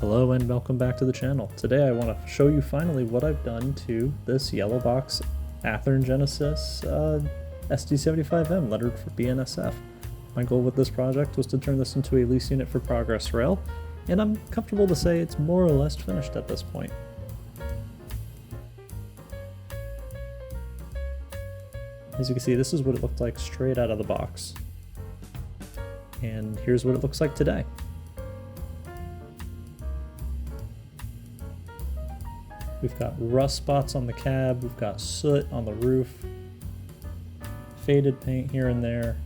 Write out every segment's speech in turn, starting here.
Hello and welcome back to the channel. Today I want to show you finally what I've done to this yellow box Athearn Genesis SD75M lettered for BNSF. My goal with this project was to turn this into a lease unit for Progress Rail, and I'm comfortable to say it's more or less finished at this point. As you can see, this is what it looked like straight out of the box. And here's what it looks like today. We've got rust spots on the cab, we've got soot on the roof, faded paint here and there.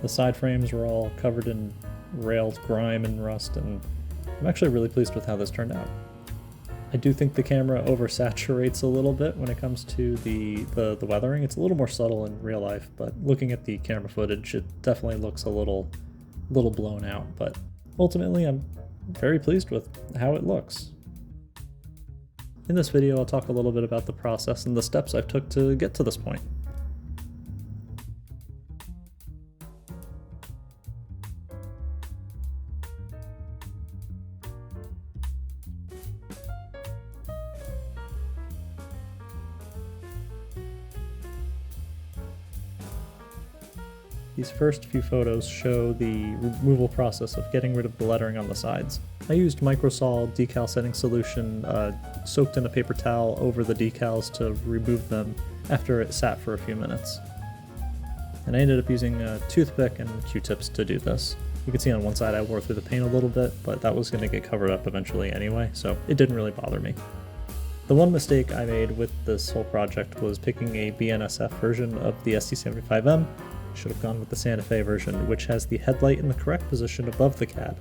The side frames were all covered in rail grime and rust, and I'm actually really pleased with how this turned out. I do think the camera oversaturates a little bit when it comes to the weathering. It's a little more subtle in real life, but looking at the camera footage, it definitely looks a little blown out. But ultimately, I'm very pleased with how it looks. In this video, I'll talk a little bit about the process and the steps I've took to get to this point. These first few photos show the removal process of getting rid of the lettering on the sides. I used microsol decal setting solution soaked in a paper towel over the decals to remove them after it sat for a few minutes. And I ended up using a toothpick and Q-tips to do this. You can see on one side I wore through the paint a little bit, but that was going to get covered up eventually anyway, so it didn't really bother me. The one mistake I made with this whole project was picking a BNSF version of the SD75M. Should have gone with the Santa Fe version, which has the headlight in the correct position above the cab.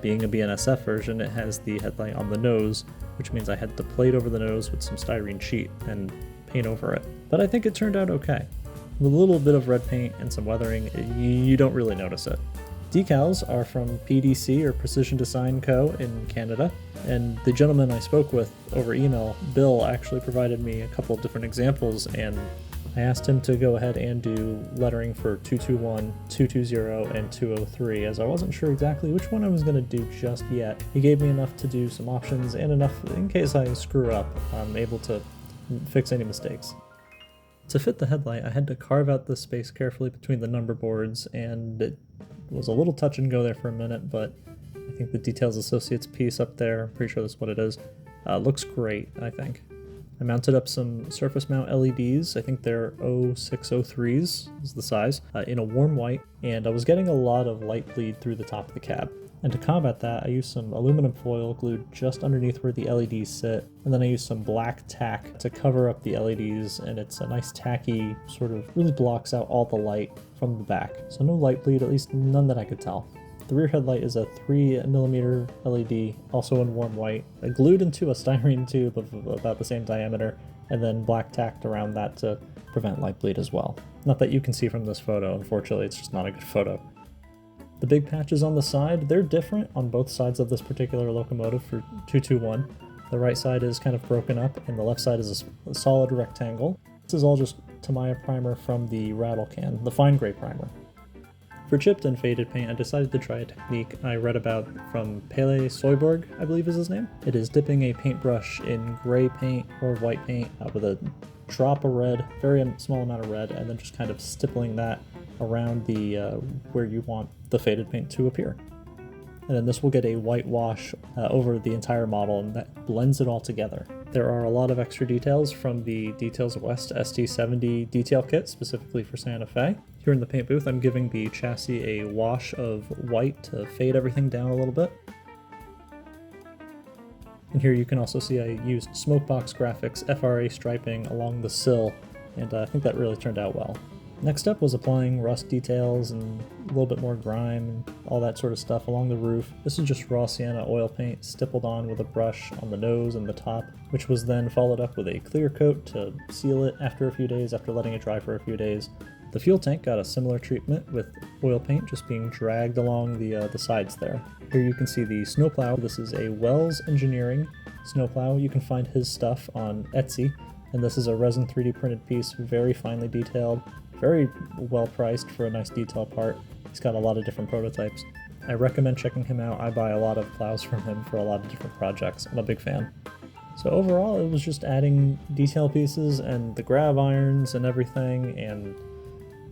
Being a BNSF version, it has the headlight on the nose, which means I had to plate over the nose with some styrene sheet and paint over it. But I think it turned out okay. With a little bit of red paint and some weathering, you don't really notice it. Decals are from PDC, or Precision Design Co. in Canada, and the gentleman I spoke with over email, Bill, actually provided me a couple of different examples, and I asked him to go ahead and do lettering for 221, 220, and 203, as I wasn't sure exactly which one I was going to do just yet. He gave me enough to do some options and enough in case I screw up, I'm able to fix any mistakes. To fit the headlight, I had to carve out the space carefully between the number boards, and it was a little touch and go there for a minute, but I think the Details Associates piece up there, I'm pretty sure that's what it is, looks great, I think. I mounted up some surface mount LEDs, I think they're 0603s is the size, in a warm white, and I was getting a lot of light bleed through the top of the cab. And to combat that, I used some aluminum foil glued just underneath where the LEDs sit, and then I used some black tack to cover up the LEDs, and it's a nice tacky, sort of really blocks out all the light from the back. So no light bleed, at least none that I could tell. The rear headlight is a 3mm LED, also in warm white, glued into a styrene tube of about the same diameter, and then black tacked around that to prevent light bleed as well. Not that you can see from this photo, unfortunately, it's just not a good photo. The big patches on the side, they're different on both sides of this particular locomotive for 221. The right side is kind of broken up, and the left side is a solid rectangle. This is all just Tamiya primer from the rattle can, the fine gray primer. For chipped and faded paint, I decided to try a technique I read about from Pele Soyborg, I believe is his name. It is dipping a paintbrush in gray paint or white paint with a drop of red, very small amount of red, and then just kind of stippling that around the where you want the faded paint to appear. And then this will get a white wash over the entire model, and that blends it all together. There are a lot of extra details from the Details West SD70 detail kit, specifically for Santa Fe. Here in the paint booth, I'm giving the chassis a wash of white to fade everything down a little bit. And here you can also see I used Smokebox Graphics FRA striping along the sill, and I think that really turned out well. Next up was applying rust details and a little bit more grime and all that sort of stuff along the roof. This is just raw sienna oil paint stippled on with a brush on the nose and the top, which was then followed up with a clear coat to seal it after a few days, after letting it dry for a few days. The fuel tank got a similar treatment with oil paint just being dragged along the sides there. Here you can see the snowplow. This is a Wells Engineering snowplow. You can find his stuff on Etsy, and this is a resin 3D printed piece, very finely detailed. Very well priced for a nice detail part. He's got a lot of different prototypes. I recommend checking him out. I buy a lot of plows from him for a lot of different projects. I'm a big fan. So overall, it was just adding detail pieces and the grab irons and everything, and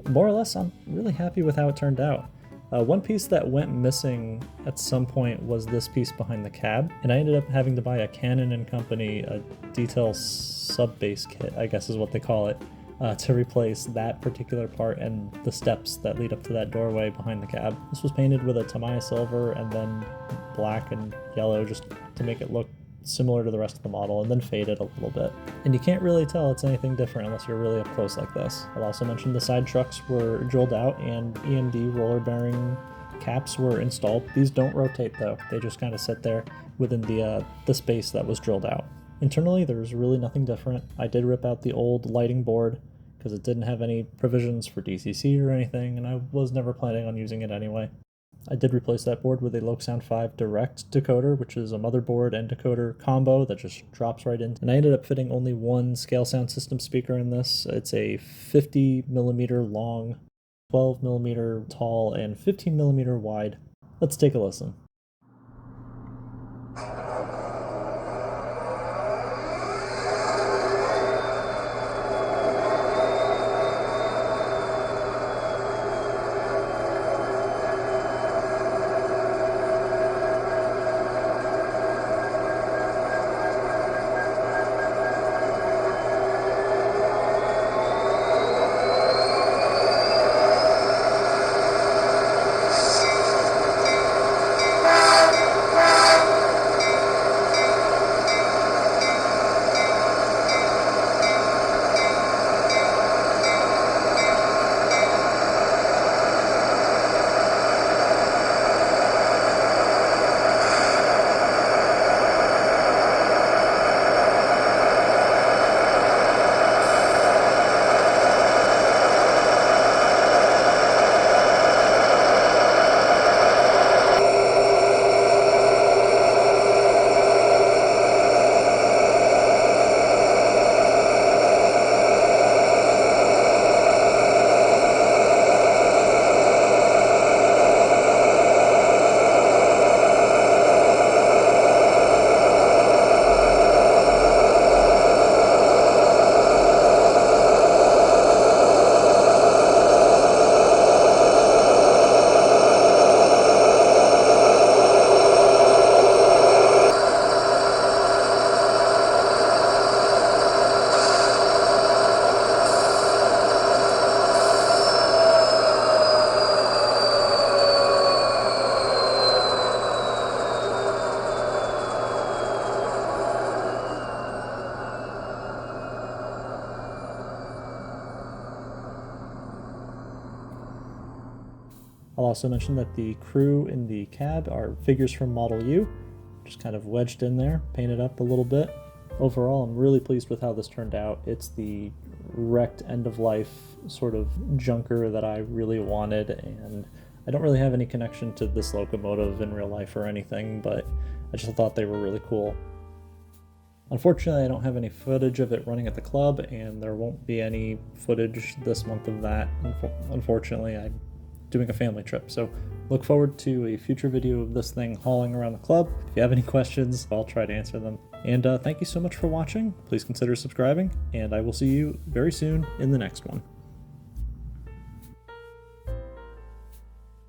more or less I'm really happy with how it turned out. One piece that went missing at some point was this piece behind the cab, and I ended up having to buy a Canon & Company detail sub-base kit, I guess is what they call it, to replace that particular part and the steps that lead up to that doorway behind the cab. This was painted with a Tamiya silver and then black and yellow just to make it look similar to the rest of the model, and then faded a little bit. And you can't really tell it's anything different unless you're really up close like this. I'll also mention the side trucks were drilled out and EMD roller bearing caps were installed. These don't rotate though, they just kind of sit there within the space that was drilled out. Internally there's really nothing different. I did rip out the old lighting board because it didn't have any provisions for DCC or anything, and I was never planning on using it anyway. I did replace that board with a Lokesound 5 direct decoder, which is a motherboard and decoder combo that just drops right in. And I ended up fitting only one scale sound system speaker in this. It's a 50mm long, 12mm tall, and 15mm wide. Let's take a listen. I'll also mention that the crew in the cab are figures from Model U, just kind of wedged in there, painted up a little bit. Overall, I'm really pleased with how this turned out. It's the wrecked end-of-life sort of junker that I really wanted, and I don't really have any connection to this locomotive in real life or anything, but I just thought they were really cool. Unfortunately, I don't have any footage of it running at the club, and there won't be any footage this month of that. Unfortunately, I'm doing a family trip, so look forward to a future video of this thing hauling around the club. If you have any questions, I'll try to answer them. And thank you so much for watching. Please consider subscribing, and I will see you very soon in the next one.